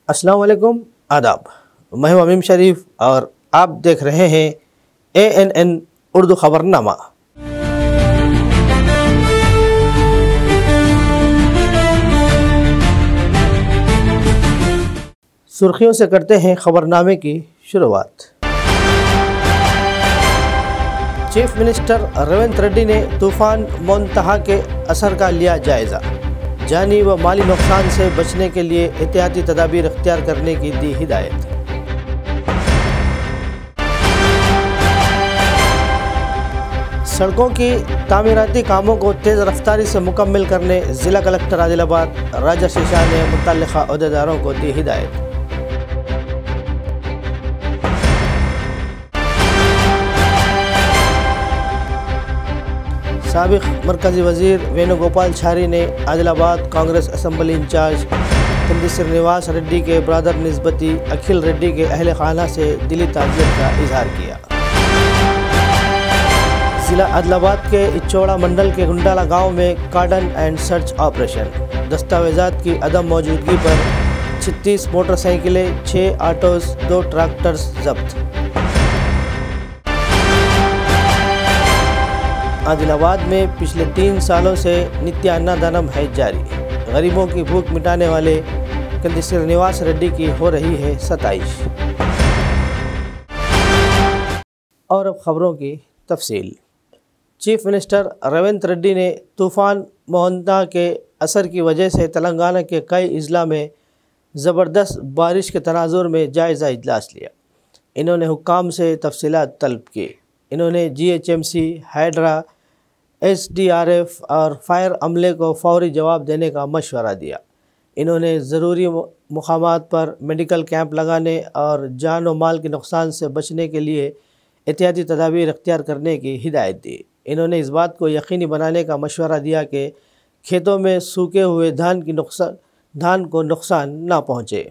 अस्सलाम वालेकुम, आदाब। मैं हूं अमीम शरीफ और आप देख रहे हैं ANN उर्दू खबरनामा। सुर्खियों से करते हैं खबरनामे की शुरुआत। चीफ मिनिस्टर रेवंत रेड्डी ने तूफान मोंतहा के असर का लिया जायज़ा। जानी व माली नुकसान से बचने के लिए एहतियाती तदाबीर इख्तियार करने की दी हिदायत। सड़कों की तामीराती कामों को तेज़ रफ्तारी से मुकम्मल करने ज़िला कलेक्टर आदिलाबाद राजा शीशा ने मुतल्लिक़ा अहदेदारों को दी हिदायत। साबिक़ मरकज़ी वज़ीर वेणुगोपाल छारी ने आदिलाबाद कांग्रेस असम्बली इंचार्ज कंदी श्रीनिवास रेड्डी के ब्रदर निस्बती अखिल रेड्डी के अहल खाना से दिली ताज़ियत का इजहार किया। ज़िला आदिलाबाद के इचौड़ा मंडल के गुंडाला गांव में कार्डन एंड सर्च ऑपरेशन। दस्तावेज़ात की अदम मौजूदगी पर 36 मोटरसाइकिलें, 6 ऑटोज़, 2 ट्रैक्टर्स जब्त। आदिलाबाद में पिछले 3 सालों से नित्य अन्नदानम है जारी। गरीबों की भूख मिटाने वाले कंदी श्रीनिवास रेड्डी की हो रही है सताइश। और अब खबरों की तफसील। चीफ मिनिस्टर रेवंत रेड्डी ने तूफ़ान मोंतहा के असर की वजह से तेलंगाना के कई अजला में ज़बरदस्त बारिश के तनाजुर में जायज़ा इजलास लिया। इन्होंने हुक्काम से तफसीलात तलब की। इन्होंने GHMC, हाइड्रा, SDRF और फायर अमले को फौरी जवाब देने का मशवरा दिया। इन्होंने ज़रूरी मुकामात पर मेडिकल कैंप लगाने और जान व माल के नुकसान से बचने के लिए एहतियाती तदाबीर इख्तियार करने की हिदायत दी। इन्होंने इस बात को यकीनी बनाने का मशवरा दिया कि खेतों में सूखे हुए धान को नुकसान ना पहुँचे।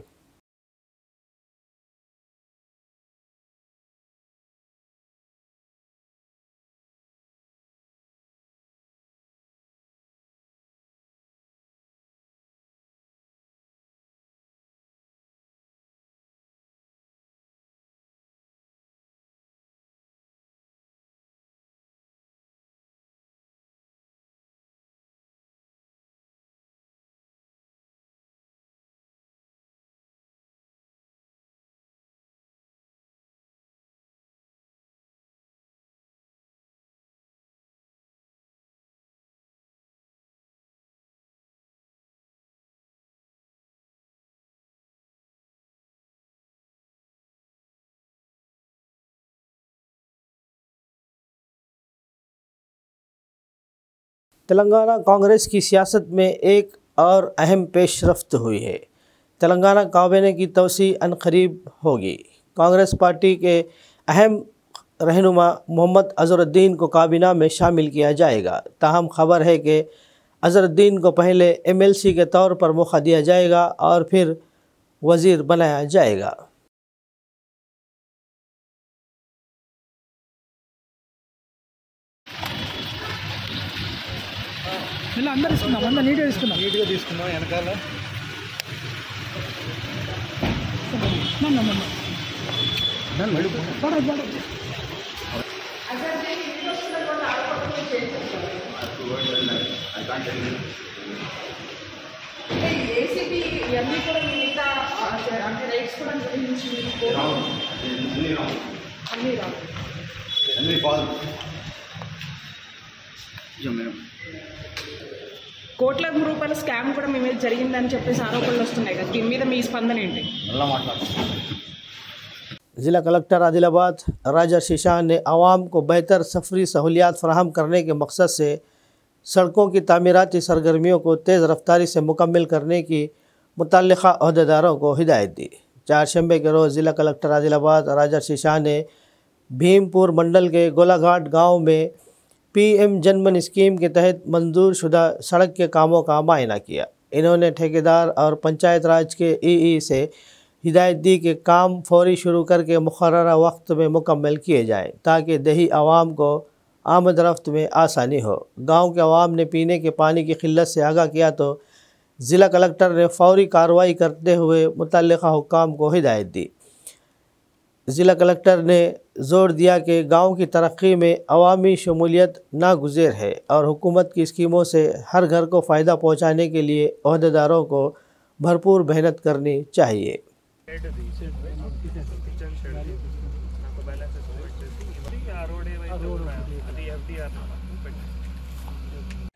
तेलंगाना कांग्रेस की सियासत में एक और अहम पेशरफ्त हुई है। तेलंगाना काबीना की तौसी अनकरीब होगी। कांग्रेस पार्टी के अहम रहनुमा मोहम्मद अजहरुद्दीन को काबीना में शामिल किया जाएगा। ताहम खबर है कि अजहरुद्दीन को पहले MLC के तौर पर मौका दिया जाएगा और फिर वज़ीर बनाया जाएगा। అందరూ తీసుకున్నాం, అందరూ నీట్గా తీసుకున్నాం వెనకాల ఏసీబీ ఇవన్నీ కూడా మిగతా అంటే రైట్స్ కూడా అన్నీ రావు కోట్ల రూపాయల స్కామ్ కూడా మీ మీద జరిగిందని చెప్పేసి ఆరోపణలు వస్తున్నాయి కదా, దీని మీద మీ స్పందన ఏంటి? ज़िला कलेक्टर आदिलाबाद राजा शीशा ने आवाम को बेहतर सफरी सहूलियात फराहम करने के मकसद से सड़कों की तामीराती सरगर्मियों को तेज़ रफ्तारी से मुकम्मल करने की मुतल्लिक़ा अहदेदारों को हिदायत दी। चारशंबे के रोज़ ज़िला कलेक्टर आदिलाबाद राजा शीशा ने भीमपुर मंडल के गोलाघाट गाँव में PM जनमन स्कीम के तहत मंजूर शुदा सड़क के कामों का मुआयना किया। इन्होंने ठेकेदार और पंचायत राज के EE से हिदायत दी कि काम फौरी शुरू करके मुकर्ररा वक्त में मुकम्मल किए जाएँ ताकि दही आवाम को आमद रफ्त में आसानी हो। गांव के अवाम ने पीने के पानी की किल्लत से आगाह किया तो ज़िला कलेक्टर ने फौरी कार्रवाई करते हुए मुतल्लिक़ा हुक्काम को हिदायत दी। ज़िला कलेक्टर ने ज़ोर दिया कि गांव की तरक्की में अवामी शमूलियत नागुज़ेर है और हुकूमत की स्कीमों से हर घर को फ़ायदा पहुंचाने के लिए ओहदेदारों को भरपूर मेहनत करनी चाहिए।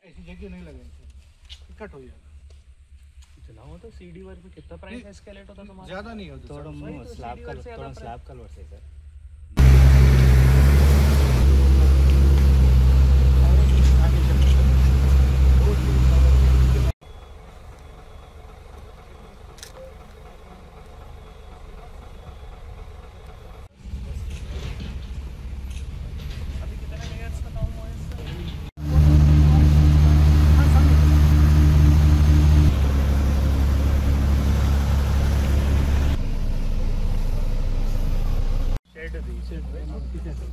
ऐसी जगह नहीं लगे कट हो जाएगा। इतना हो तो सीडी वर्क पे कितना प्राइस एस्केलेट होता तुम्हारा? ज़्यादा नहीं होता थोड़ा मुंह स्लैब का लोड से सर।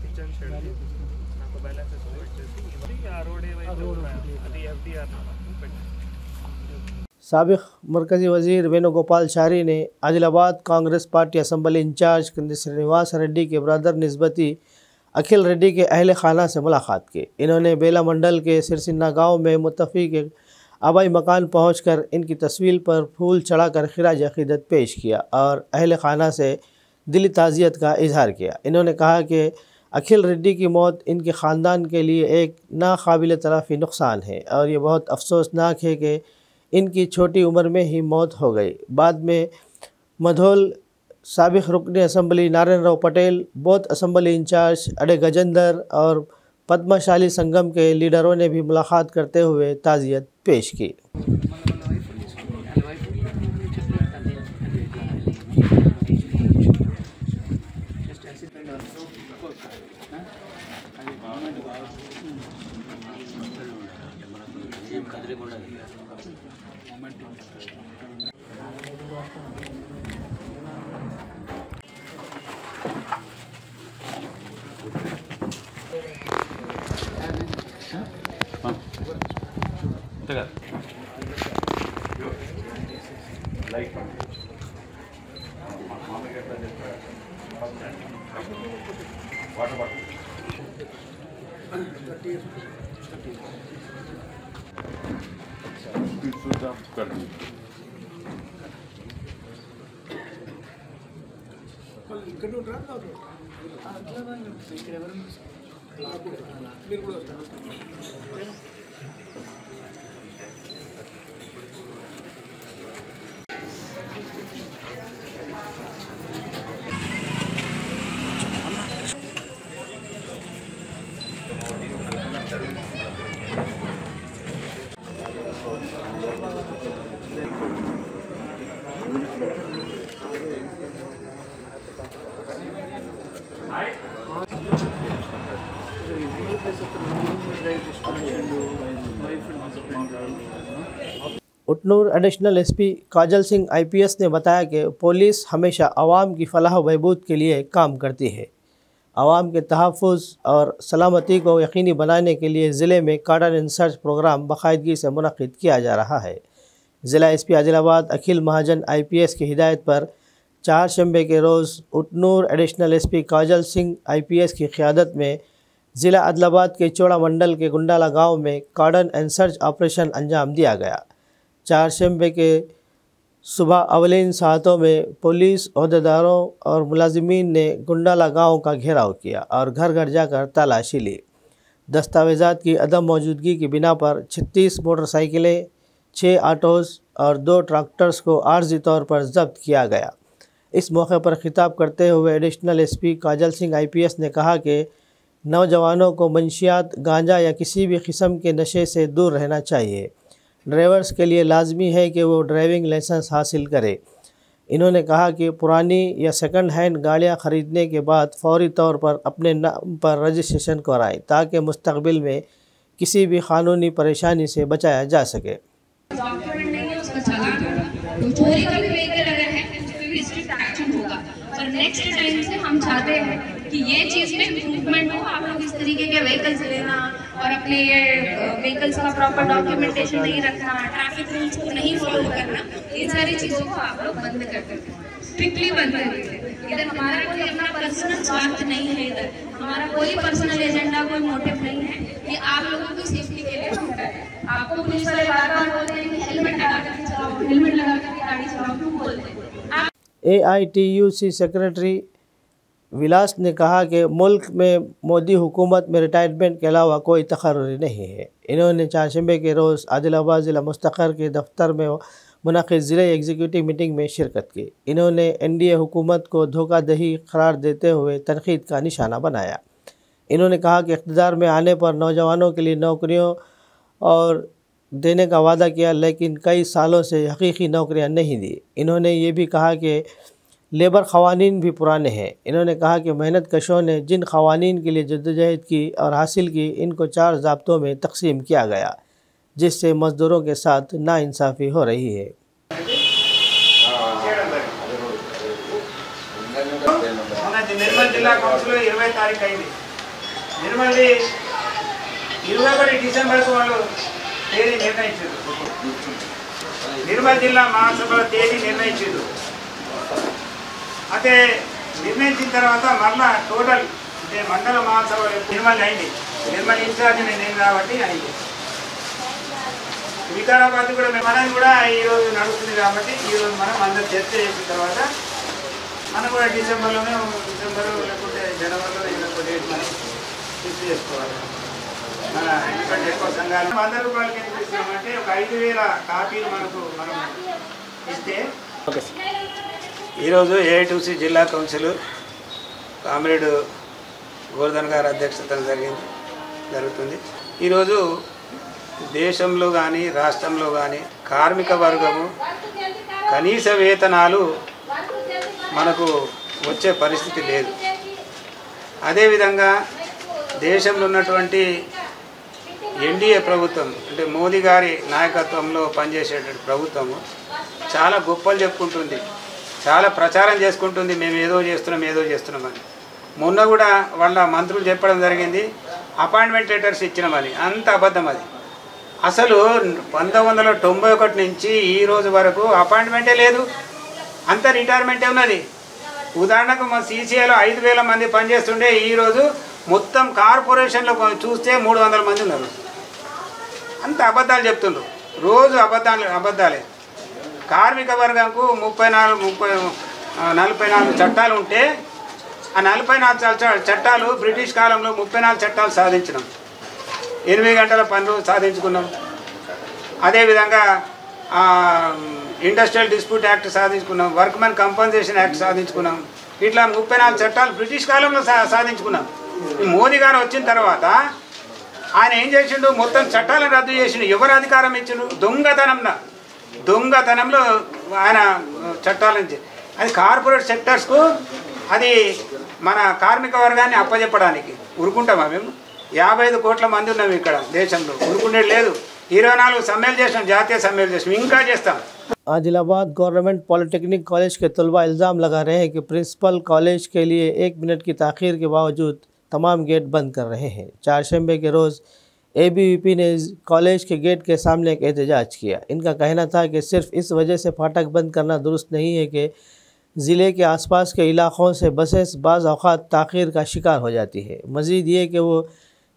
కిచెన్ షెడ్ నాకు బ్యాలెన్స్ వచ్చేసి ఆ రోడ్ ఏవైతే ఉన్నాయో అది ఎఫ్డిఆర్ साबिक़ मरकज़ी वज़ीर वेणुगोपाल चारी ने Adilabad Congress party assembly incharge Srinivas Reddy के ब्रदर निस्बती अखिल रेड्डी के अहल खाना से मुलाकात की। इन्होंने बेला मंडल के सिरसिन्ना गांव में मुत्तफ़ी के आबाई मकान पहुंचकर इनकी तस्वीर पर फूल चढ़ाकर खिराज अक़ीदत पेश किया और अहल खाना से दिली ताज़ियत का इजहार किया। इन्होंने कहा कि अखिल रेड्डी की मौत इनके ख़ानदान के लिए एक नाकाबिल तलाफ़ी नुकसान है और ये बहुत अफसोसनाक है कि इनकी छोटी उम्र में ही मौत हो गई। बाद में मधोल साबिक़ रुकन assembly Narayan Rao Patel, Boath assembly incharge Adde Gajendra और पद्मशाली संगम के लीडरों ने भी मुलाकात करते हुए ताज़ियत पेश की। उटनूर एडिशनल एसपी काजल सिंह आईपीएस ने बताया कि पुलिस हमेशा आवाम की फलाह बहबूद के लिए काम करती है। आवाम के तहफ़्फ़ुज़ और सलामती को यकीनी बनाने के लिए ज़िले में कार्डन एंड सर्च प्रोग्राम बाकायदगी से मुनक़्क़िद किया जा रहा है। ज़िला एसपी आदिलाबाद अखिल महाजन आईपीएस की हिदायत पर 4 शंबे के रोज़ उटनूर एडिशनल एसपी काजल सिंह आईपीएस की क़ियादत में ज़िला आदिलाबाद के चौड़ा मंडल के गुंडाला गाँव में कार्डन एंड सर्च ऑपरेशन अंजाम दिया गया। 4 शंबे के सुबह अवलिन सातों में पुलिस अहदेदारों और मुलाजिमीन ने गुंडाला गाँव का घेराव किया और घर घर जाकर तलाशी ली। दस्तावेज़ात की अदम मौजूदगी की बिना पर 36 मोटरसाइकिलें, 6 ऑटोज़ और 2 ट्रैक्टर्स को आर्जी तौर पर जब्त किया गया। इस मौके पर खिताब करते हुए एडिशनल एसपी काजल सिंह आईपीएस ने कहा कि नौजवानों को मंशियात, गांजा या किसी भी किस्म के नशे से दूर रहना चाहिए। ड्राइवर्स के लिए लाजमी है कि वो ड्राइविंग लाइसेंस हासिल करें। इन्होंने कहा कि पुरानी या सेकंड हैंड गाड़ियां ख़रीदने के बाद फौरी तौर पर अपने नाम पर रजिस्ट्रेशन कराएं ताकि मुस्तक़बिल में किसी भी कानूनी परेशानी से बचाया जा सके। डॉक्यूमेंट नहीं है उसका चालान होगा, तो चोरी का भी व्हीकल अगर है उस पर भी स्ट्रिक्ट एक्शन होगा। और नेक्स्ट टाइम से हम चाहते हैं कि ये चीज़ में इम्प्रूवमेंट हो। आप लोग इस तरीके के व्हीकल्स लेना और अपने ये व्हीकल्स का प्रॉपर डॉक्यूमेंटेशन नहीं रखना, ट्रैफिक रूल्स को नहीं फॉलो करना, इन सारी चीजों को आप लोग बंद कर देते, स्ट्रिक्टली बंद कर देते। इधर हमारा कोई अपना पर्सनल स्वार्थ नहीं है, इधर हमारा कोई पर्सनल एजेंडा, कोई मोटिव नहीं है, ये आप लोगों की सेफ्टी के लिए होता है। आपको पुलिस वाले बार बार बोलते हैं कि हेलमेट लगा कर चलाओ, हेलमेट लगा कर गाड़ी चलाओ, क्यों बोलते हैं? AITUC सेक्रेटरी विलास ने कहा कि मुल्क में मोदी हुकूमत में रिटायरमेंट के अलावा कोई तकर्री नहीं है। इन्होंने चारशंबे के रोज़ आदिलाबाद ज़िला मुस्तक़र के दफ्तर में मुनक़िद ज़िला एग्जीक्यूटिव मीटिंग में शिरकत की। इन्होंने NDA हुकूमत को धोखादही करार देते हुए तनक़ीद का निशाना बनाया। इन्होंने कहा कि इक़्तिदार में आने पर नौजवानों के लिए नौकरियों और देने का वादा किया, लेकिन कई सालों से हकीकी नौकरियां नहीं दी। इन्होंने ये भी कहा कि लेबर क़वानीन भी पुराने हैं। इन्होंने कहा कि मेहनत कशों ने जिन क़वानीन के लिए जद्दोजहद की और हासिल की, इनको 4 ज़ाब्तों में तकसीम किया गया, जिससे मज़दूरों के साथ नाइंसाफ़ी हो रही है। నిర్మల్ జిల్లా కౌన్సిల్ 20 తారీఖు అయింది. నిర్మల్ 21 డిసెంబర్కు వాళ్ళు తేదీ నిర్ణయించారు. నిర్మల్ జిల్లా మహాసభల తేదీ నిర్ణయించారు. అయితే నిర్ణయించిన తర్వాత మళ్ళా టోటల్ అంటే మండల మహాసభ నిర్మల్ అయింది. నిర్మల్ ఇన్ఛార్జ్ నేను కాబట్టి అయింది. వికారాబాద్ కూడా మనం కూడా ఈరోజు నడుస్తుంది కాబట్టి ఈరోజు మనం అందరు చర్చ చేసిన తర్వాత మనం కూడా డిసెంబర్ లేకుంటే జనవరిలో ఇంకొక డేట్ మనం ఫిక్స్ చేసుకోవాలి. మన ఎందుకంటే ఎక్కువ సంఘాలు 100 రూపాయలకి ఎందుకు ఇస్తామంటే ఒక 5000 కాపీలు మనం ఇస్తే. ఈరోజు AITUC జిల్లా కౌన్సిల్ కామ్రేడ్ గోవర్ధన్ గారి అధ్యక్షతన జరుగుతుంది. ఈరోజు దేశంలో కానీ రాష్ట్రంలో కానీ కార్మిక వర్గము కనీస వేతనాలు మనకు వచ్చే పరిస్థితి లేదు. అదేవిధంగా దేశంలో ఉన్నటువంటి NDA ప్రభుత్వం అంటే మోదీ గారి నాయకత్వంలో పనిచేసేటువంటి ప్రభుత్వము చాలా గొప్పలు చెప్పుకుంటుంది, చాలా ప్రచారం చేసుకుంటుంది, మేము ఏదో చేస్తున్నామని. మొన్న కూడా వాళ్ళ మంత్రులు చెప్పడం జరిగింది అపాయింట్మెంట్ లెటర్స్ ఇచ్చినామని. అంత అబద్ధం అది. అసలు 1991 నుంచి ఈ రోజు వరకు అపాయింట్మెంటే లేదు, అంత రిటైర్మెంటే ఉన్నది. ఉదాహరణకు మా CCIలో 5000 మంది పనిచేస్తుండే, ఈరోజు మొత్తం కార్పొరేషన్లో చూస్తే 300 మంది ఉన్నారు. అంత అబద్ధాలు చెప్తుండ్రు, రోజు అబద్ధాలే. కార్మిక వర్గంకు 44 చట్టాలు ఉంటే ఆ 44 చట్టాలు బ్రిటిష్ కాలంలో 34 చట్టాలు సాధించినాం. 8 గంటల పనులు సాధించుకున్నాం. అదేవిధంగా ఇండస్ట్రియల్ డిస్ప్యూట్ యాక్ట్ సాధించుకున్నాం, వర్క్మెన్ కంపన్సేషన్ యాక్ట్ సాధించుకున్నాం. ఇట్లా 34 చట్టాలు బ్రిటిష్ కాలంలో సాధించుకున్నాం. ఈ మోదీ గారు వచ్చిన తర్వాత ఆయన ఏం చేసిండు, మొత్తం చట్టాలను రద్దు చేసిండు. ఎవరు అధికారం ఇచ్చిండు? దొంగతనంలో ఆయన చట్టాలను, అది కార్పొరేట్ సెక్టర్స్కు, అది మన కార్మిక వర్గాన్ని అప్పచెప్పడానికి. ఊరుకుంటామా మేము? 55 కోట్ల మంది ఉన్నాం ఇక్కడ దేశంలో, ఊరుకుండేది లేదు. 24 సమ్మెలు చేసాం, జాతీయ సమ్మెలు చేసాం, ఇంకా చేస్తాం. आदिलाबाद गवर्नमेंट पॉलिटेक्निक कॉलेज के तलबा इल्ज़ाम लगा रहे हैं कि प्रिंसिपल कॉलेज के लिए 1 मिनट की ताख़ीर के बावजूद तमाम गेट बंद कर रहे हैं। चारशंबे के रोज़ ABVP ने कॉलेज के गेट के सामने एक एहतजाज किया। इनका कहना था कि सिर्फ इस वजह से फाटक बंद करना दुरुस्त नहीं है कि ज़िले के आसपास के इलाक़ों से बसेस बाज़ औक़ात ताख़ीर का शिकार हो जाती है। मज़ीद ये कि वो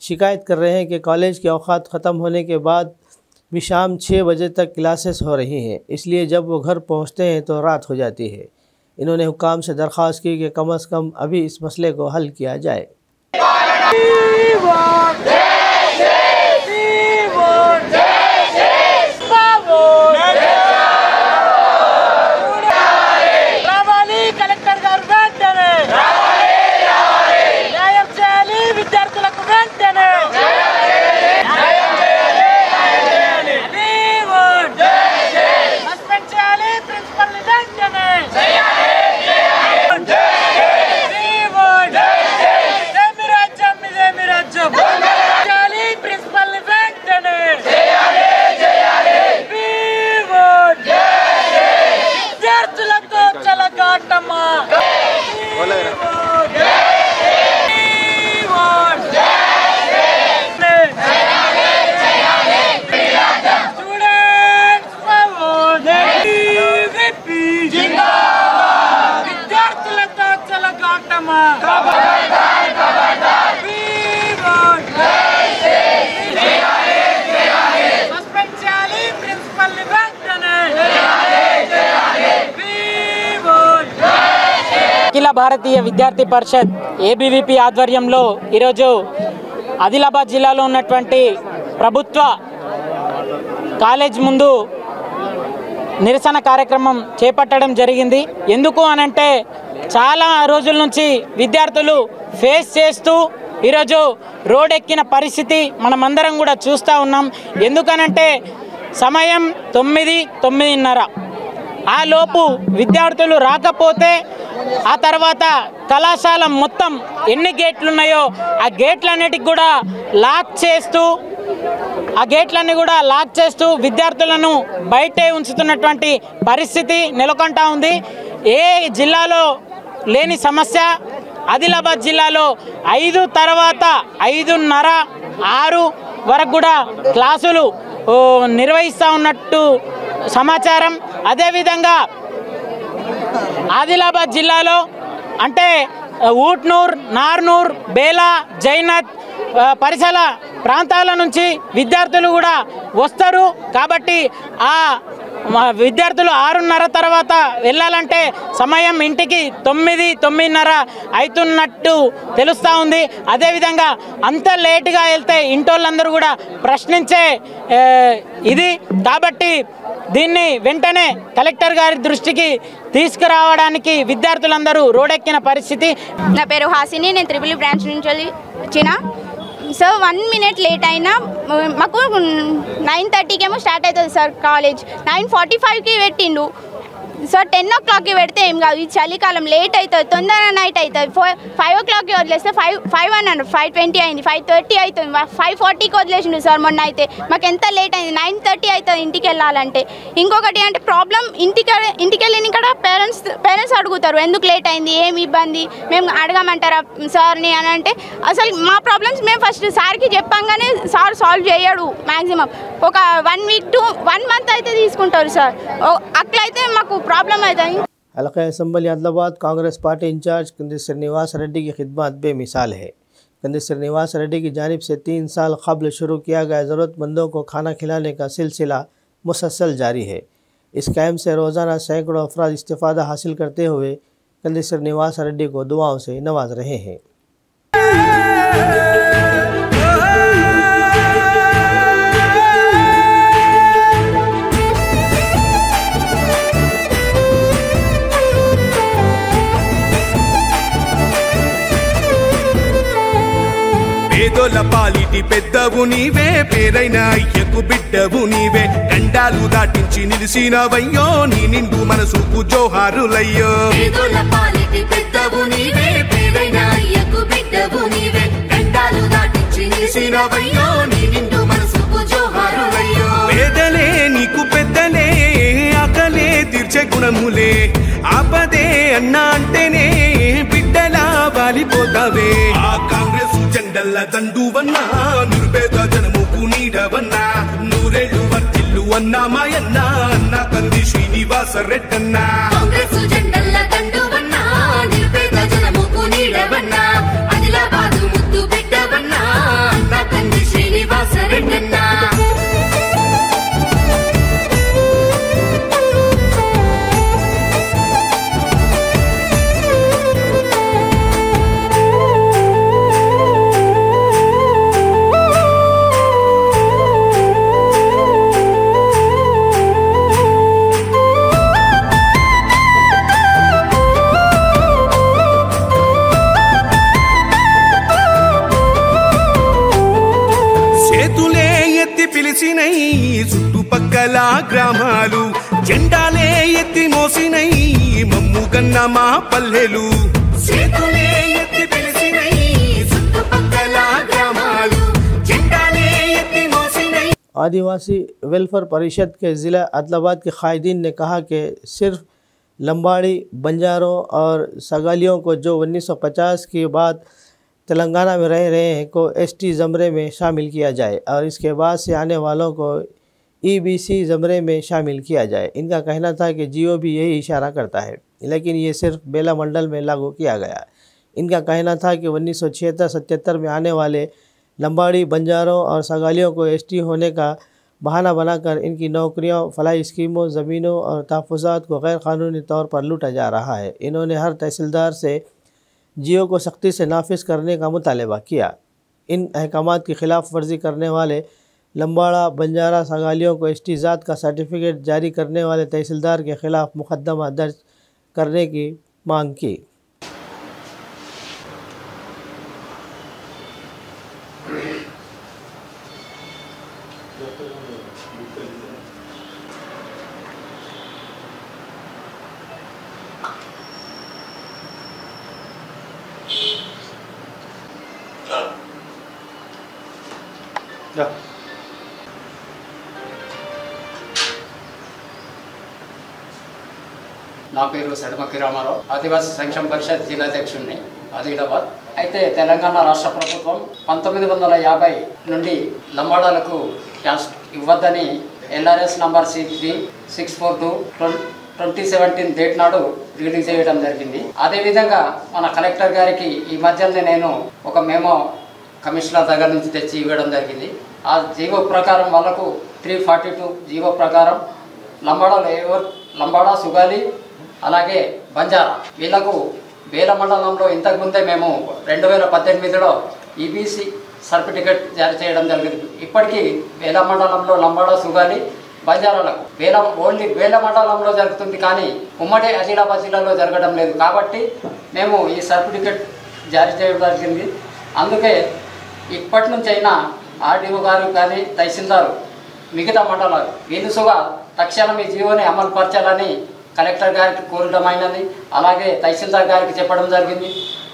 शिकायत कर रहे हैं कि कॉलेज के औक़ात ख़त्म होने के बाद भी शाम 6 बजे तक क्लासेस हो रही हैं, इसलिए जब वो घर पहुंचते हैं तो रात हो जाती है। इन्होंने हुकाम से दरख्वास्त की कि कम से कम अभी इस मसले को हल किया जाए। జై అఖిల భారతీయ విద్యార్థి పరిషత్ ఏబీవీపీ ఆధ్వర్యంలో ఈరోజు ఆదిలాబాద్ జిల్లాలో ఉన్నటువంటి ప్రభుత్వ కాలేజ్ ముందు నిరసన కార్యక్రమం చేపట్టడం జరిగింది. ఎందుకు అనంటే చాలా రోజుల నుంచి విద్యార్థులు ఫేస్ చేస్తూ ఈరోజు రోడ్ ఎక్కిన పరిస్థితి మనమందరం కూడా చూస్తూ ఉన్నాం. ఎందుకనంటే సమయం 9:30 ఆ లోపు విద్యార్థులు రాకపోతే ఆ తర్వాత కళాశాల మొత్తం ఎన్ని గేట్లు ఉన్నాయో ఆ గేట్లన్నిటికి కూడా లాక్ చేస్తూ విద్యార్థులను బయటే ఉంచుతున్నటువంటి పరిస్థితి నెలకొంటా ఉంది. ఏ జిల్లాలో లేని సమస్య ఆదిలాబాద్ జిల్లాలో 5 తర్వాత 5:30, 6 వరకు కూడా క్లాసులు నిర్వహిస్తూ ఉన్నట్టు సమాచారం. అదేవిధంగా ఆదిలాబాద్ జిల్లాలో అంటే ఊట్నూర్, నార్నూర్, బేలా, జైనత్ పరిసర ప్రాంతాల నుంచి విద్యార్థులు కూడా వస్తారు. కాబట్టి ఆ విద్యార్థులు 6:30 తర్వాత వెళ్ళాలంటే సమయం ఇంటికి 9:30 అవుతున్నట్టు తెలుస్తూ ఉంది. అదేవిధంగా అంత లేటుగా వెళ్తే ఇంటోళ్ళందరూ కూడా ప్రశ్నించే ఇది. కాబట్టి దీన్ని వెంటనే కలెక్టర్ గారి దృష్టికి తీసుకురావడానికి విద్యార్థులందరూ రోడ్డెక్కిన పరిస్థితి. నా పేరు హాసిని, నేను త్రిపుల్ బ్రాంచ్ నుంచి వచ్చిన. సో 1 మినిట్ లేట్ అయినా మాకు 9:30కి ఏమో స్టార్ట్ అవుతుంది సార్ కాలేజ్. 9:45కి పెట్టిండు సార్. 10 o'clockకి పెడితే ఏం కాదు, ఈ చలికాలం లేట్ అవుతుంది, తొందర నైట్ అవుతుంది. 5 o'clockకి వదిలేస్తే 5:20 అయింది, 5:30 అవుతుంది, 5:40కి వదిలేసిండు సార్. మొన్న అయితే మాకు ఎంత లేట్ అయింది, 9:30 అవుతుంది ఇంటికి వెళ్ళాలంటే. ఇంకొకటి అంటే ప్రాబ్లం, ఇంటికి వెళ్ళిన ఇక్కడ పేరెంట్స్ అడుగుతారు ఎందుకు లేట్ అయింది, ఏమి ఇబ్బంది, మేము అడగమంటారా సార్ని అని అంటే అసలు మా ప్రాబ్లమ్స్ మేము ఫస్ట్ సార్కి చెప్పంగానే సార్ సాల్వ్ చేయడు. మ్యాక్సిమం ఒక 1 week to 1 month అయితే తీసుకుంటారు సార్. అట్లయితే మాకు प्रॉब्लम है। हल्का assembly Adilabad Congress party incharge Kandi Srinivas Reddy की खिदमत बेमिसाल है। कंदी श्रीनिवास रेड्डी की जानिब से 3 साल कबल शुरू किया गया ज़रूरतमंदों को खाना खिलाने का सिलसिला मुसलसल जारी है। इस कैम्प से रोज़ाना सैकड़ों अफराद इस्तिफ़ादा हासिल करते हुए कंदी श्रीनिवास रेड्डी को दुआओं से नवाज रहे हैं। పేదోల పాలిటి పెద్దవు నీవే, పేరైన అయ్యకు బిడ్డవు నీవే, గండాలు దాటించి నిలిసినవయ్యో, నీ నిండు మనసుకు జోహారులయ్యో. పేదోల పాలిటి పెద్దవు నీవే, పేరైన అయ్యకు బిడ్డవు నీవే, గండాలు దాటించి నిలిసినవయ్యో, నీ నిండు మనసుకు జోహారులయ్యో. పేదలే నీకు పెద్దలే, ఆకలే తీర్చే గుణములే, ఆపదే అన్నా అంటేనే బిడ్డలా వాలిపోతావే. ఆ కాంగ్రెస్ జెండల్ల దండువన్నా, నిరుపేద జనముకు నీడవన్నా, నూరేళ్లు వర్తిల్లు అన్నా మాయన్నా, అన్న కంది శ్రీనివాస రెడ్డన్నా. కాంగ్రెస్ జెండల్ల దండువన్నా, నిరుపేద జనముకు నీడవన్నా, ఆదిలాబాదు ముద్దు బిడ్డవన్నా, అన్న కంది శ్రీనివాస రెడ్డన్నా. చుట్టుపక్కల గ్రామాలు జెండాలే ఎత్తి మోసినై, మమ్ము కన్న మా పల్లెలు చేతులే ఎత్తి పిలిచినై, చుట్టుపక్కల గ్రామాలు జెండాలే ఎత్తి మోసినై. आदिवासी वेलफेयर परिषद के ज़िला आदिलाबाद के कायदीन ने कहा कि सिर्फ लंबाड़ी, बंजारों और सगालियों को जो 1950 के बाद तेलंगाना में रह रहे हैं को एसटी ज़मरे में शामिल किया जाए और इसके बाद से आने वालों को ईबीसी ज़मरे में शामिल किया जाए। इनका कहना था कि जियो भी यही इशारा करता है, लेकिन ये सिर्फ बेला मंडल में लागू किया गया। इनका कहना था कि 1976-77 में आने वाले लंबाड़ी, बंजारों और सगालियों को एसटी होने का बहाना बनाकर इनकी नौकरियों, फलाही स्कीमों, ज़मीनों और तहफ़्फ़ुज़ात को गैर क़ानूनी तौर पर लूटा जा रहा है। इन्होंने हर तहसीलदार से जियो को सख्ती से नाफिज करने का मुतालबा किया। इन अहकामात की खिलाफ वर्जी करने वाले लम्बाड़ा, बंजारा, सगालियों को एसटी ज़ात का सर्टिफिकेट जारी करने वाले तहसीलदार के ख़िलाफ़ मुकदमा दर्ज करने की मांग की। నా పేరు సడమకి రామారావు, ఆదివాసీ సంక్షేమ పరిషత్ జిల్లాధ్యక్షుడిని ఆదిలాబాద్. అయితే తెలంగాణ రాష్ట్ర ప్రభుత్వం 1950 నుండి లంబాడాలకు క్యాస్ట్ ఇవ్వద్దని LRS నంబర్ C3642/2017 డేట్ నాడు రిలీజ్ చేయడం జరిగింది. అదేవిధంగా మన కలెక్టర్ గారికి ఈ మధ్యనే నేను ఒక మెమో కమిషనర్ దగ్గర నుంచి తెచ్చి ఇవ్వడం జరిగింది. ఆ జీవో ప్రకారం వాళ్ళకు 342 జీవో ప్రకారం లంబాడా, సుగాలి, అలాగే బంజారా వీళ్లకు బేల మండలంలో ఇంతకుముందే మేము 2018లో EBC సర్టిఫికేట్ జారీ చేయడం జరిగింది. ఇప్పటికీ బేల మండలంలో లంబాడా, సుగాలి, బంజారాలకు ఓన్లీ బేల మండలంలో జరుగుతుంది, కానీ ఉమ్మడి ఆదిలాబాద్ జిల్లాలో జరగడం లేదు. కాబట్టి మేము ఈ సర్టిఫికేట్ జారీ చేయడం జరిగింది. అందుకే ఇప్పటి నుంచి అయినా RDO గారు కానీ తహసీల్దారు మిగతా మండలాలు వీలుసుగా తక్షణం ఈ జీవోని అమలు పరచాలని కలెక్టర్ గారికి కోరడమైనది. అలాగే తహసీల్దార్ గారికి చెప్పడం జరిగింది.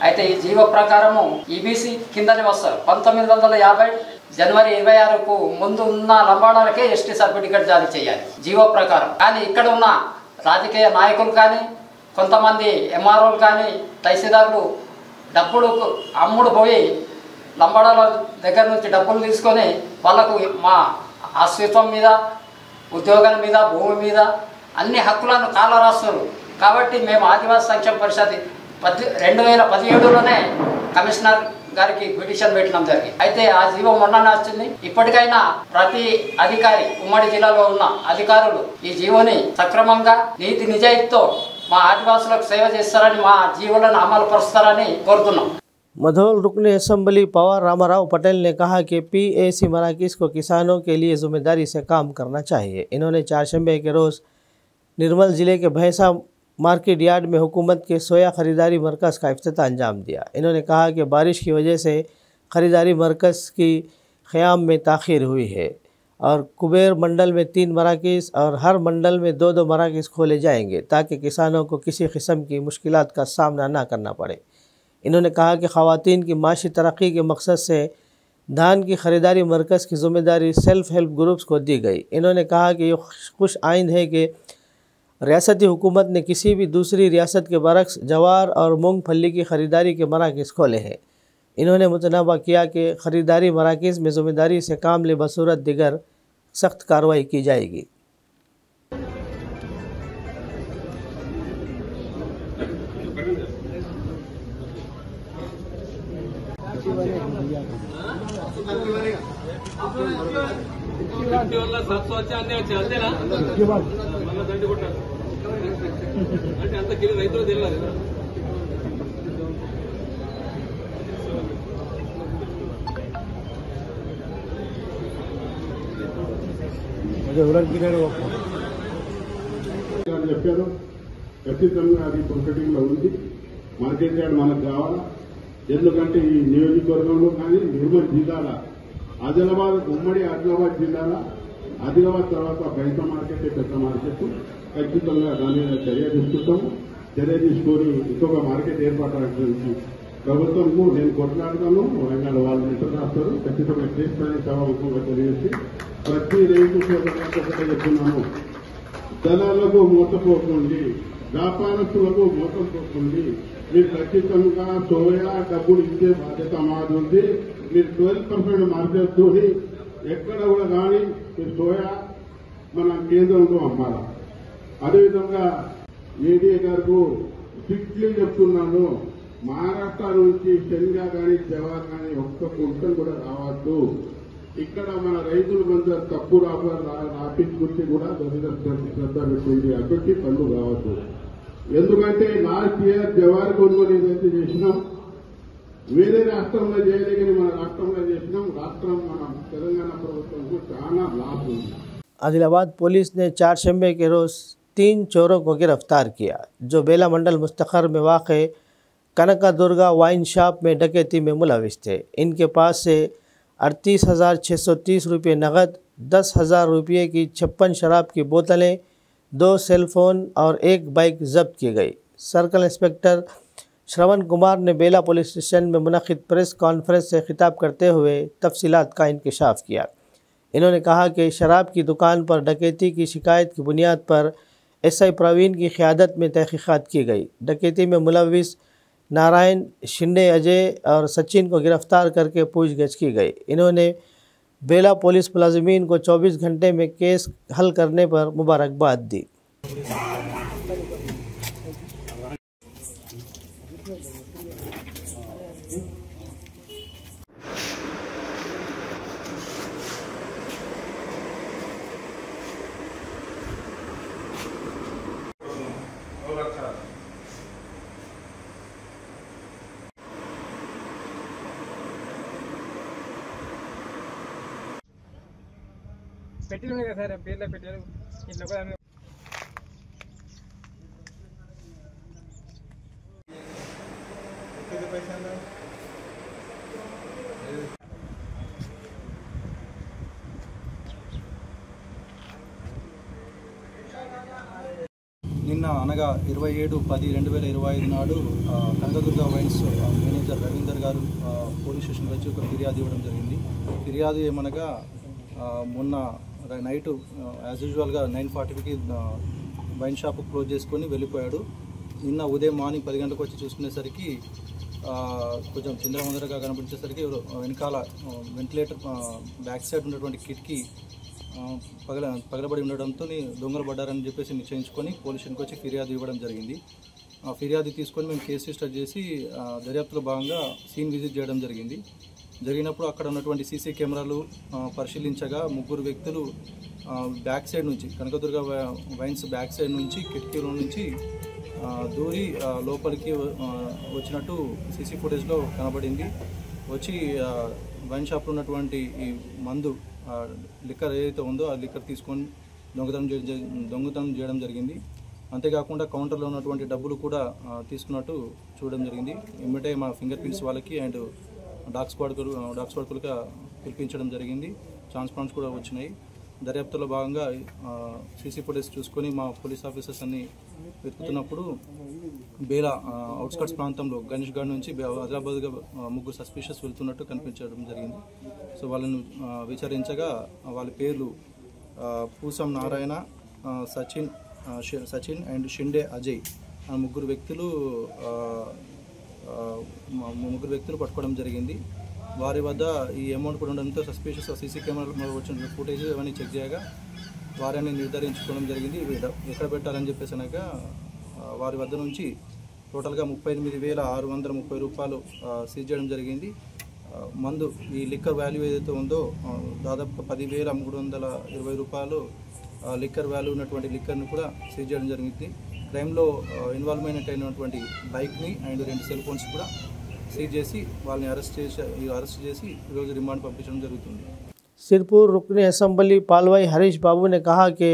అయితే ఈ జీవో ప్రకారము EBC కిందనే వస్తారు. 1950 జనవరి 26కు ముందు ఉన్న లంబాడాలకే ST సర్టిఫికేట్ జారీ చేయాలి జీవో ప్రకారం. కానీ ఇక్కడ ఉన్న రాజకీయ నాయకులు కానీ, కొంతమంది MROలు కానీ, తహసీల్దార్లు డబ్బులు అమ్ముడు పోయి లంబాడాల దగ్గర నుంచి డబ్బులు తీసుకొని వాళ్ళకు మా అస్తిత్వం మీద, ఉద్యోగాల మీద, భూమి మీద అన్ని హక్కులను కాలరాస్తారు. కాబట్టి మేము ఆదివాసీ సంక్షేమ పరిషత్ 2017లోనే కమిషనర్ గారికి పిటిషన్ పెట్టడం జరిగింది. అయితే ఆ జీవో మొన్ననే వచ్చింది. ఇప్పటికైనా ప్రతి అధికారి, ఉమ్మడి జిల్లాలో ఉన్న అధికారులు ఈ జీవోని సక్రమంగా నీతి నిజాయితీతో మా ఆదివాసులకు సేవ చేస్తారని, మా జీవోలను అమలు పరుస్తారని కోరుతున్నాం. मधोल रुकन असम्बली पवार रामाराव पटेल ने कहा कि PAC मराकज़ को किसानों के लिए ज़िम्मेदारी से काम करना चाहिए। इन्होंने चारशंबे के रोज़ निर्मल ज़िले के भैंसा मार्केट यार्ड में हुकूमत के सोया ख़रीदारी मरकज़ का इफ्तिताह अंजाम दिया। इन्होंने कहा कि बारिश की वजह से ख़रीदारी मरकज़ की क़याम में ताख़ीर हुई है और कुबेर मंडल में 3 मराकज़ और हर मंडल में 2-2 मराकज़ खोले जाएंगे ताकि किसानों को किसी किस्म की मुश्किलात का सामना न करना पड़े। इन्होंने कहा कि ख़वातीन की माशी तरक्की के मकसद से धान की ख़रीदारी मरकज़ की ज़िम्मेदारी सेल्फ़ हेल्प ग्रुप्स को दी गई। इन्होंने कहा कि ये खुश आइंद है कि रियासती हुकूमत ने किसी भी दूसरी रियासत के बरक्स जवार और मूंगफली की ख़रीदारी के मराकज़ खोले हैं। इन्होंने मुतनाबा किया कि ख़रीदारी मराकज़ में ज़िम्मेदारी से काम ले बसूरत दिगर सख्त कार्रवाई की जाएगी। చెప్పారు ఖచ్చితంగా అది ప్రొసెడింగ్లో ఉంది. మార్కెట్ యార్డ్ మనకు కావాలా. ఎందుకంటే ఈ నియోజకవర్గంలో కానీ నిర్మల్ జిల్లాల ఆదిలాబాద్, ఉమ్మడి ఆదిలాబాద్ జిల్లాల ఆదిలాబాద్ తర్వాత బయట మార్కెట్, పెద్ద మార్కెట్ ఖచ్చితంగా దాని మీద చర్య తీసుకుంటాము. చర్య తీసుకొని ఇంకొక మార్కెట్ ఏర్పాటు గురించి ప్రభుత్వంకు నేను కొట్లాడతాను. ఆయన వాళ్ళు లెటర్ రాస్తారు, ఖచ్చితంగా చేస్తానని సభాముఖంగా తెలియజేసి ప్రతి రైతు ఒకటే చెప్తున్నాను, దళాలకు మోసపోకండి, వ్యాపారస్తులకు మోసపోకండి. మీరు ఖచ్చితంగా సోయా డబ్బులు ఇచ్చే బాధ్యత మాది. మీరు 12% మార్కెట్ తోని ఎక్కడ కూడా కానీ మీరు సోయా మన కేంద్రంలో అమ్మాలా. అదేవిధంగా ఏడీఏ గారు స్ట్రిక్ట్లీ చెప్తున్నాను, మహారాష్ట్ర నుంచి శనగ కానీ జవార్ కానీ ఒక్క కుంటలు కూడా రావద్దు. ఇక్కడ మన రైతులు కొంత తప్పు రాపించుకుంటే కూడా శ్రద్ధ పెట్టింది అక్కడికి పనులు కావద్దు. ఎందుకంటే లాస్ట్ ఇయర్ జవారి కొనుగోలు ఏదైతే చేసినాం వేరే రాష్ట్రంలో చేయలేదని మన రాష్ట్రంలో చేసినాం. రాష్ట్రం మన తెలంగాణ ప్రభుత్వంకు చాలా లాభం ఉంది. आदिलाबाद पुलिस ने चारशंबे के रोज़ 3 चोरों को गिरफ्तार किया जो बेला मंडल मुस्तखर में वाक़े कनका दुर्गा वाइन शॉप में डकैती में मुलविस थे। इनके पास से 38,630 रुपये नकद, 10,000 रुपये की 56 शराब की बोतलें, 2 सेलफोन और 1 बाइक जब्त की गई। सर्कल इंस्पेक्टर श्रवण कुमार ने बेला पुलिस स्टेशन में मुनक़िद प्रेस कॉन्फ्रेंस से खिताब करते हुए तफसीलात का इंकशाफ किया। इन्होंने कहा कि शराब की दुकान पर डकैती की शिकायत की बुनियाद पर एसआई प्रवीण की क़यादत में तहक़ीक़ात की गई। डकैती में मुलविस नारायण, शिंदे, अजय और सचिन को गिरफ़्तार करके पूछगछ की गई। इन्होंने बेला पुलिस मुलाजिमीन को 24 घंटे में केस हल करने पर मुबारकबाद दी। పెట్టిన కదా సార్ పేర్లో పెట్టారు ఇట్లా కూడా నిన్న అనగా 27/10/2025 నాడు కనకదుర్గ వైన్స్ మేనేజర్ రవీందర్ గారు పోలీస్ స్టేషన్ వచ్చి ఒక ఫిర్యాదు ఇవ్వడం జరిగింది. ఫిర్యాదు ఏమనగా మొన్న నైట్ యాజ్ యూజువల్గా 9:40కి వైన్ షాప్ క్లోజ్ చేసుకొని వెళ్ళిపోయాడు. నిన్న ఉదయం మార్నింగ్ 10 గంటలకు వచ్చి చూసుకునేసరికి కొంచెం చిందరవందరగా కనిపించేసరికి వెనకాల వెంటిలేటర్ బ్యాక్ సైడ్ ఉన్నటువంటి కిటికీ పగలబడి ఉండడంతో దొంగలు పడ్డారని చెప్పేసి నిశ్చయించుకొని పోలీస్ స్టేషన్కి వచ్చి ఫిర్యాదు ఇవ్వడం జరిగింది. ఆ ఫిర్యాదు తీసుకొని మేము కేసు రిజిస్టర్ చేసి దర్యాప్తులో భాగంగా సీన్ విజిట్ చేయడం జరిగింది. జరిగినప్పుడు అక్కడ ఉన్నటువంటి సీసీ కెమెరాలు పరిశీలించగా 3 వ్యక్తులు బ్యాక్ సైడ్ నుంచి కనకదుర్గ వైన్స్ బ్యాక్ సైడ్ నుంచి కిటికీలో నుంచి దూరి లోపలికి వచ్చినట్టు సీసీ ఫుటేజ్లో కనబడింది. వచ్చి వైన్ షాప్లో ఉన్నటువంటి ఈ మందు లిక్కర్ ఏదైతే ఉందో ఆ లిక్కర్ తీసుకొని దొంగతనం చేయడం జరిగింది. అంతేకాకుండా కౌంటర్లో ఉన్నటువంటి డబ్బులు కూడా తీసుకున్నట్టు చూడడం జరిగింది. ఇమ్మటే మా ఫింగర్ ప్రింట్స్ వాళ్ళకి అండ్ డాగ్ స్క్వాడ్కులుగా పిలిపించడం జరిగింది. ట్రాన్స్పారెంట్స్ కూడా వచ్చినాయి. దర్యాప్తులో భాగంగా సీసీ ఫుటేజ్ చూసుకొని మా పోలీస్ ఆఫీసర్స్ అన్ని వెతుకుతున్నప్పుడు బేలా అవుట్స్కట్స్ ప్రాంతంలో గణేష్ గార్డ్ నుంచి ఆదిలాబాద్గా 3 సస్పిషియస్ వెళ్తున్నట్టు కనిపించడం జరిగింది. సో వాళ్ళను విచారించగా వాళ్ళ పేర్లు పూసం నారాయణ, సచిన్ అండ్ షిండే అజయ్ ఆ 3 వ్యక్తులు పట్టుకోవడం జరిగింది. వారి వద్ద ఈ అమౌంట్ కూడా ఉండడంతో సస్పిషియస్ సీసీ కెమెరాలో వచ్చిన ఫుటేజ్ ఇవన్నీ చెక్ చేయగా వారిని నిర్ధారించుకోవడం జరిగింది. ఎక్కడ పెట్టాలని చెప్పేసి అనగా వారి వద్ద నుంచి టోటల్గా 38,630 రూపాయలు సీజ్ చేయడం జరిగింది. మందు ఈ లిక్కర్ వాల్యూ ఏదైతే ఉందో దాదాపు 10,320 రూపాయలు లిక్కర్ వాల్యూ ఉన్నటువంటి లిక్కర్ని కూడా సీజ్ చేయడం జరిగింది. క్రైమ్లో ఇన్వాల్వ్మెంట్ అయినటువంటి బైక్ని అండ్ 2 సెల్ ఫోన్స్ కూడా సీజ్ చేసి వాళ్ళని అరెస్ట్ చేసి ఈరోజు రిమాండ్ పంపించడం జరుగుతుంది. सिरपुर रुकन असम्बली पालवाई हरीश बाबू ने कहा कि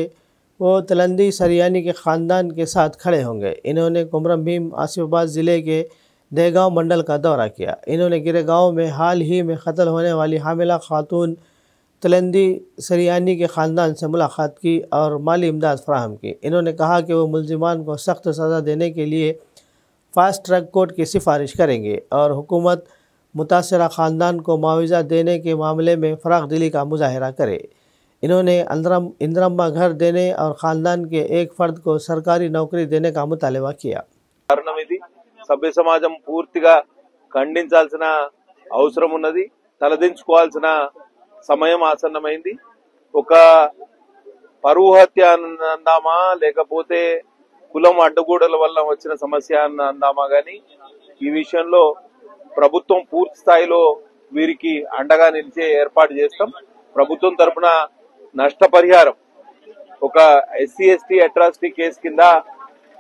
वो तलंदी सरियानी के ख़ानदान के साथ खड़े होंगे। इन्होंने कुमरम भीम आसिफाबाद ज़िले के दहगांव मंडल का दौरा किया। इन्होंने गिरे गाँव में हाल ही में क़त्ल होने वाली हामिला खातून तलंदी सरियानी के ख़ानदान से मुलाकात की और माली इमदाद फराहम की। इन्होंने कहा कि वो मुलजिमान को सख्त सज़ा देने के लिए फ़ास्ट ट्रैक कोर्ट की सिफारिश करेंगे और हुकूमत मुतासरा ख़ानदान को मुआवजा देने के मामले में फ़राग़ दिली का मुजाहरा करे। इन्होंने इंदिरम्मा घर देने और ख़ानदान के एक फ़र्द को सरकारी नौकरी देने का मुतालबा किया। సభ్య సమాజం పూర్తిగా ఖండించాల్సిన అవసరం ఉన్నది. తలదించుకోవాల్సిన సమయం ఆసన్నమైంది. ఒక పరువు హత్య అందామా లేకపోతే కులం అడ్డగోడల వల్ల వచ్చిన సమస్య అందామా గాని ఈ విషయంలో ప్రభుత్వం పూర్తి స్థాయిలో వీరికి అండగా నిలిచే ఏర్పాటు చేస్తాం. ప్రభుత్వం తరపున నష్టపరిహారం ఒక ఎస్సీ ఎస్టీ అట్రాసిటీ కేసు కింద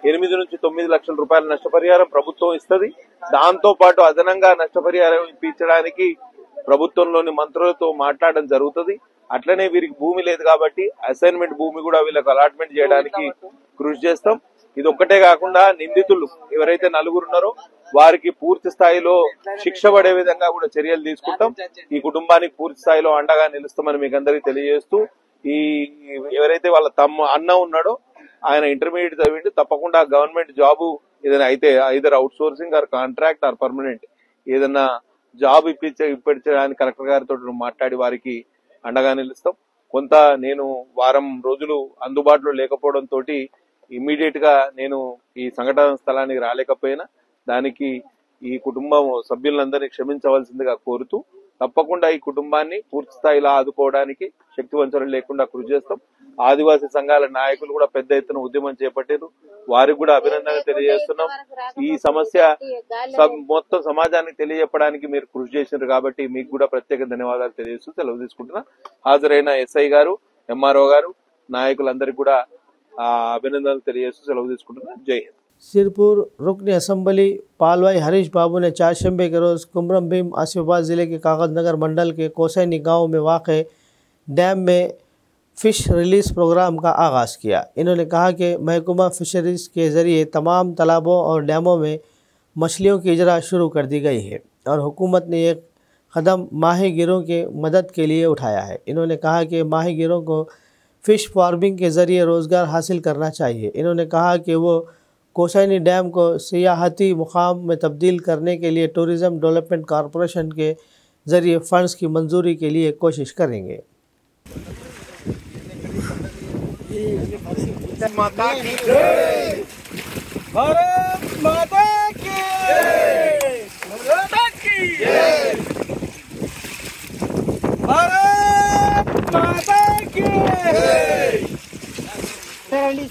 8 నుంచి 9 లక్షల రూపాయల నష్టపరిహారం ప్రభుత్వం ఇస్తుంది. దాంతో పాటు అదనంగా నష్టపరిహారం ఇప్పించడానికి ప్రభుత్వంలోని మంత్రులతో మాట్లాడడం జరుగుతుంది. అట్లనే వీరికి భూమి లేదు కాబట్టి అసైన్మెంట్ భూమి కూడా వీళ్ళకి అలాట్మెంట్ చేయడానికి కృషి చేస్తాం. ఇది ఒక్కటే కాకుండా నిందితులు ఎవరైతే 4 ఉన్నారో వారికి పూర్తి స్థాయిలో శిక్ష పడే విధంగా కూడా చర్యలు తీసుకుంటాం. ఈ కుటుంబానికి పూర్తి స్థాయిలో అండగా నిలుస్తామని మీకు అందరికీ తెలియజేస్తూ, ఈ ఎవరైతే వాళ్ళ అన్న ఉన్నాడో ఆయన ఇంటర్మీడియట్ చదివిండి, తప్పకుండా గవర్నమెంట్ జాబు ఏదైనా అయితే either outsourcing or contract or permanent ఏదన్నా జాబ్ ఇప్పించడానికి కలెక్టర్ గారితో మాట్లాడి వారికి అండగా నిలుస్తాం. కొంత నేను వారం రోజులు అందుబాటులో లేకపోవడంతో ఇమ్మీడియట్ గా నేను ఈ సంఘటన స్థలానికి రాలేకపోయినా దానికి ఈ కుటుంబం సభ్యులందరినీ క్షమించవలసిందిగా కోరుతూ, తప్పకుండా ఈ కుటుంబాన్ని పూర్తి స్థాయిలో ఆదుకోవడానికి శక్తివంచన లేకుండా కృషి చేస్తాం. ఆదివాసీ సంఘాల నాయకులు కూడా పెద్ద ఎత్తున ఉద్యమం చేపట్టారు. వారికి కూడా అభినందనలు తెలియజేస్తున్నాం. ఈ సమస్య మొత్తం సమాజానికి తెలియజెప్పడానికి మీరు కృషి చేసినారు కాబట్టి మీకు కూడా ప్రత్యేక ధన్యవాదాలు తెలియజేస్తూ సెలవు తీసుకుంటున్నా. హాజరైన ఎస్ఐ గారు, ఎంఆర్ఓ గారు, నాయకులందరికీ కూడా అభినందనలు తెలియజేస్తూ సెలవు తీసుకుంటున్నా. జై హింద్. सिरपुर रुकन असम्बली पालवाई हरीश बाबू ने चारशंबे के रोज़ कुमरम भीम आसिफाबाद ज़िले के कागज़नगर मंडल के कोसैनी गांव में वाक़ डैम में फ़िश रिलीज़ प्रोग्राम का आगाज़ किया। इन्होंने कहा कि महकमा फ़िशरीज़ के ज़रिए तमाम तालाबों और डैमों में मछलियों की इजरा शुरू कर दी गई है और हुकूमत ने एक कदम माहीगीरों के मदद के लिए उठाया है। इन्होंने कहा कि माहीगीरों को फ़िश फार्मिंग के ज़रिए रोज़गार हासिल करना चाहिए। इन्होंने कहा कि वो कोसैनी डैम को सियाहती मुकाम में तब्दील करने के लिए टूरिज़म डेवलपमेंट कॉरपोरेशन के ज़रिए फ़ंड्स की मंजूरी के लिए कोशिश करेंगे। माता की जय, भारत माता की जय, माता की जय, भारत माता की जय।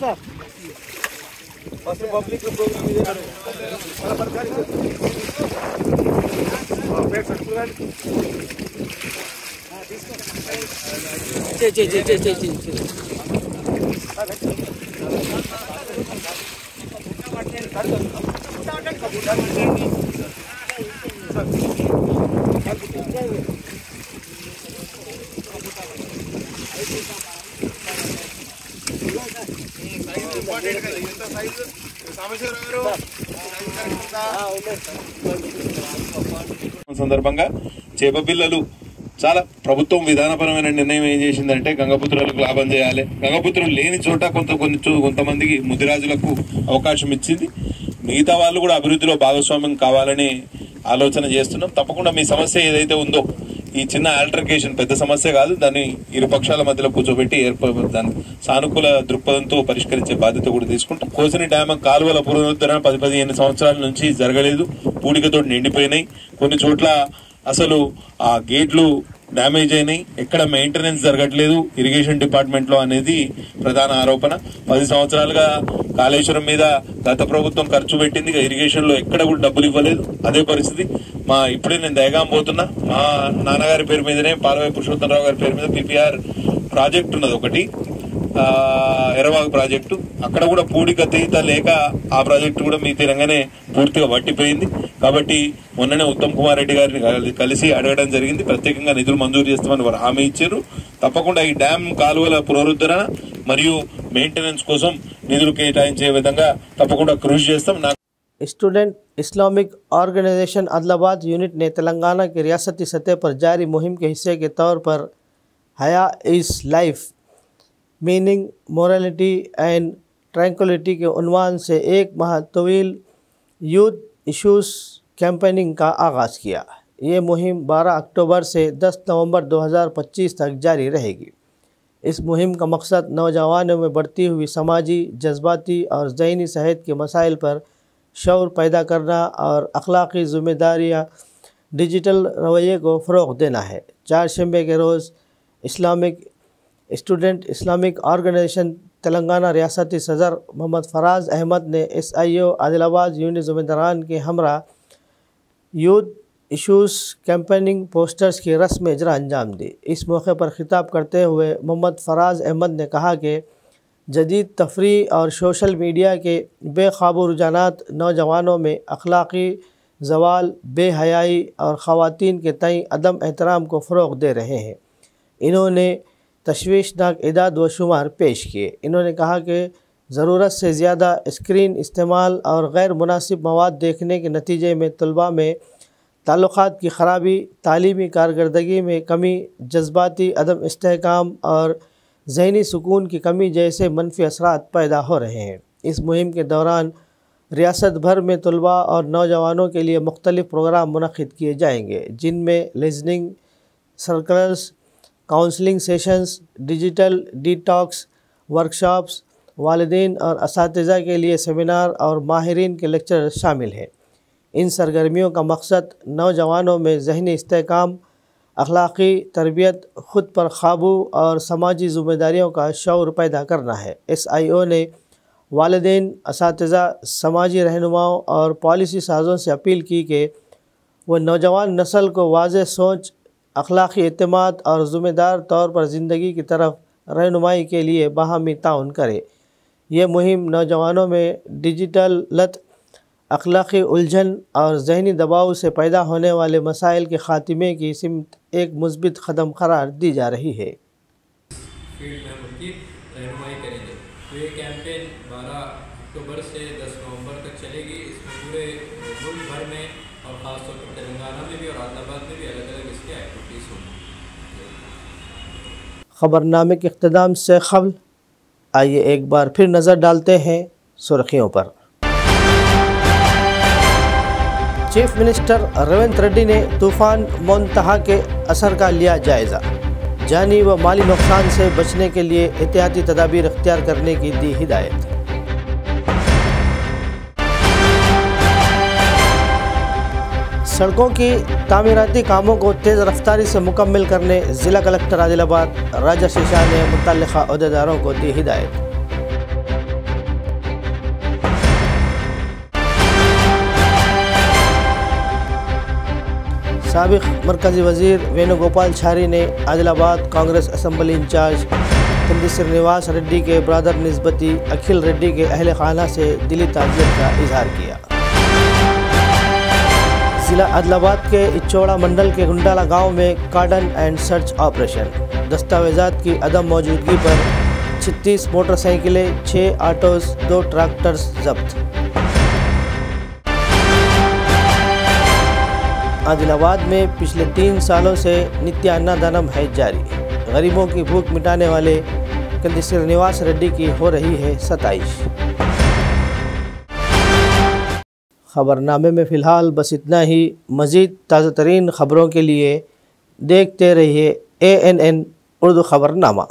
सर फर्स्ट पब्लिक प्रोग्राम इधर करो। సందర్భంగా చేపపిల్లలు చాలా ప్రభుత్వం విధానపరమైన నిర్ణయం ఏం చేసిందంటే గంగపుత్రులకు లాభం చేయాలి, గంగపుత్రులు లేని చోట కొంతమందికి ముదిరాజులకు అవకాశం ఇచ్చింది. మిగతా వాళ్ళు కూడా అభివృద్ధిలో భాగస్వామ్యం కావాలని ఆలోచన చేస్తున్నాం. తప్పకుండా మీ సమస్య ఏదైతే ఉందో ఈ చిన్న ఆల్టర్కేషన్ పెద్ద సమస్య కాదు, దాన్ని ఇరు పక్షాల మధ్యలో కూర్చోబెట్టి దాన్ని సానుకూల దృక్పథంతో పరిష్కరించే బాధ్యత కూడా తీసుకుంటాం. కోసిని డ్యామ్ కాలువల పునరుద్ధరణ 10-15 సంవత్సరాల నుంచి జరగలేదు, పూడికతో నిండిపోయినాయి. కొన్ని చోట్ల అసలు ఆ గేట్లు డ్యామేజ్ అయినాయి, ఎక్కడ మెయింటెనెన్స్ జరగట్లేదు ఇరిగేషన్ డిపార్ట్మెంట్ లో అనేది ప్రధాన ఆరోపణ. 10 సంవత్సరాలుగా కాళేశ్వరం మీద గత ప్రభుత్వం ఖర్చు పెట్టింది, ఇరిగేషన్ లో ఎక్కడ కూడా డబ్బులు ఇవ్వలేదు. అదే పరిస్థితి ఇప్పుడే నేను దయగాం పోతున్నా, మా నాన్నగారి పేరు మీదనే పాలవాయి పురుషోత్తమరావు గారి పేరు మీద పిపిఆర్ ప్రాజెక్ట్ ఉన్నది ఒకటి, ఎర్రవాగు ప్రాజెక్టు. అక్కడ కూడా పూడిక తీత లేక ఆ ప్రాజెక్టు కూడా మీ తెలంగాణ పూర్తిగా వట్టిపోయింది. కాబట్టి మొన్ననే ఉత్తమ్ కుమార్ రెడ్డి గారిని కలిసి అడగడం జరిగింది, ప్రత్యేకంగా నిధులు మంజూరు చేస్తామని వారు హామీ ఇచ్చారు. తప్పకుండా ఈ డ్యామ్ కాలువల పునరుద్ధరణ మరియు మెయింటెనెన్స్ కోసం నిధులు కేటాయించే విధంగా తప్పకుండా కృషి చేస్తాం. Student Islamic organisation Adilabad unit ने तेलंगाना की रियासती सतह पर जारी मुहिम के हिस्से के तौर पर हया is life meaning morality and tranquillity के उन्वान से एक माह तवील यूथ इश्यूज़ कैंपेनिंग का आगाज़ किया। ये मुहिम 12 अक्टूबर से 10 नवंबर 2025 तक जारी रहेगी। इस मुहिम का मकसद नौजवानों में बढ़ती हुई समाजी, जज्बाती और ज़हनी सेहत के मसाइल पर शऊर पैदा करना और अखलाकी ज़िम्मेदारियाँ डिजिटल रवैये को फ़रोग़ देना है। चारशंबे के रोज़ स्टूडेंट इस्लामिक ऑर्गेनाइजेशन तेलंगाना रियासती सदर मोहम्मद फराज अहमद ने SIO आदिलाबाद यूनिट ज़िम्मेदारान के हमरा यूथ इशूज़ कैंपेनिंग पोस्टर्स की रस्म इजरा अंजाम दी। इस मौके पर खिताब करते हुए मोहम्मद फराज अहमद ने कहा कि जदीद तफरी और सोशल मीडिया के बेकाबू रुझानात नौजवानों में अखलाक़ी ज़वाल, बेहयाई और ख़वातीन के तय अदम एहतराम को फ़रोग़ दे रहे हैं। इन्होंने तशवीशनाक इदाद व शुमार पेश किए। इन्होंने कहा कि ज़रूरत से ज़्यादा स्क्रीन इस्तेमाल और गैर मुनासिब मवाद देखने के नतीजे में तलबा में ताल्लुक़ात की ख़राबी, तालीमी कारकर्दगी में कमी, जज्बाती अदम इस्तेहकाम और ज़हनी सुकून की कमी जैसे मनफी असरात पैदा हो रहे हैं। इस मुहिम के दौरान रियासत भर में तलबा और नौजवानों के लिए मुख्तलिफ़ प्रोग्राम मुनक़्क़िद किए जाएंगे, जिनमें listening circles, counselling sessions, digital detox workshops, वालिदैन और असातिज़ा के लिए सेमिनार और माहिरीन के लेक्चर शामिल हैं। इन सरगर्मियों का मकसद नौजवानों में ज़हनी इस्तेहकाम, अखलाक़ी तरबियत, ख़ुद पर काबू और समाजी ज़िम्मेदारियों का शऊर पैदा करना है। SIO ने वालिदैन, असातिज़ा, समाजी रहनुमाओं और पॉलिसी साज़ों से अपील की कि वह नौजवान नस्ल को वाज़ेह सोच, अखलाक़ी एतमाद और ज़िम्मेदार तौर पर ज़िंदगी की तरफ रहनुमाई के लिए बाहमी ताउन करे। ये मुहिम नौजवानों में डिजिटल लत, अखलाक़ी उलझन और ज़हनी दबाव से पैदा होने वाले मसाइल के ख़ात्मे की सिमत एक मुस्बित कदम करार दी जा रही है। फील्ड में हम उनकी रहनुमाई करेंगे। तो ये कैंपेन 12 अक्टूबर से 10 नवंबर तक चलेगी। इसमें पूरे मुल्क भर में और ख़ासतौर पर तेलंगाना में भी और आदिलाबाद में भी अलग अलग इसकी एक्टिविटीज़ होंगी। ख़बरनामे के इख्तिताम से क़ब्ल आइए एक बार फिर नज़र डालते हैं सुर्खियों पर। चीफ मिनिस्टर रेवंत रेड्डी ने तूफ़ान मोंतहा के असर का लिया जायज़ा। जानी व माली नुकसान से बचने के लिए एहतियाती तदाबीर इख्तियार करने की दी हिदायत। सड़कों की तामीराती कामों को तेज़ रफ्तारी से मुकम्मल करने ज़िला कलेक्टर आदिलाबाद राजेश शाह ने मुतल्लिक़ा अहदेदारों को दी हिदायत। साबिक़ मरकज़ी वज़ीर वेणुगोपालाचारी ने आदिलाबाद कांग्रेस असम्बली इंचार्ज कंदी श्रीनिवास रेड्डी के ब्रदर निस्बती अखिल रेड्डी के अहल खाना से दिली ताज़ियत का इजहार किया। ज़िला आदिलाबाद के इचौड़ा मंडल के गुंडाला गांव में कार्डन एंड सर्च ऑपरेशन। दस्तावेज़ात की अदम मौजूदगी पर 36 मोटरसाइकिलें, 6 ऑटोज़, 2 ट्रैक्टर्स जब्त। आदिलाबाद में पिछले 3 सालों से नित्यान्ना दानम है जारी। गरीबों की भूख मिटाने वाले कंदी श्रीनिवास रेड्डी की हो रही है सताइश। ख़बरनामे में फ़िलहाल बस इतना ही। मज़ीद ताज़ा तरीन ख़बरों के लिए देखते रहिए ANN उर्दू ख़बरनामा।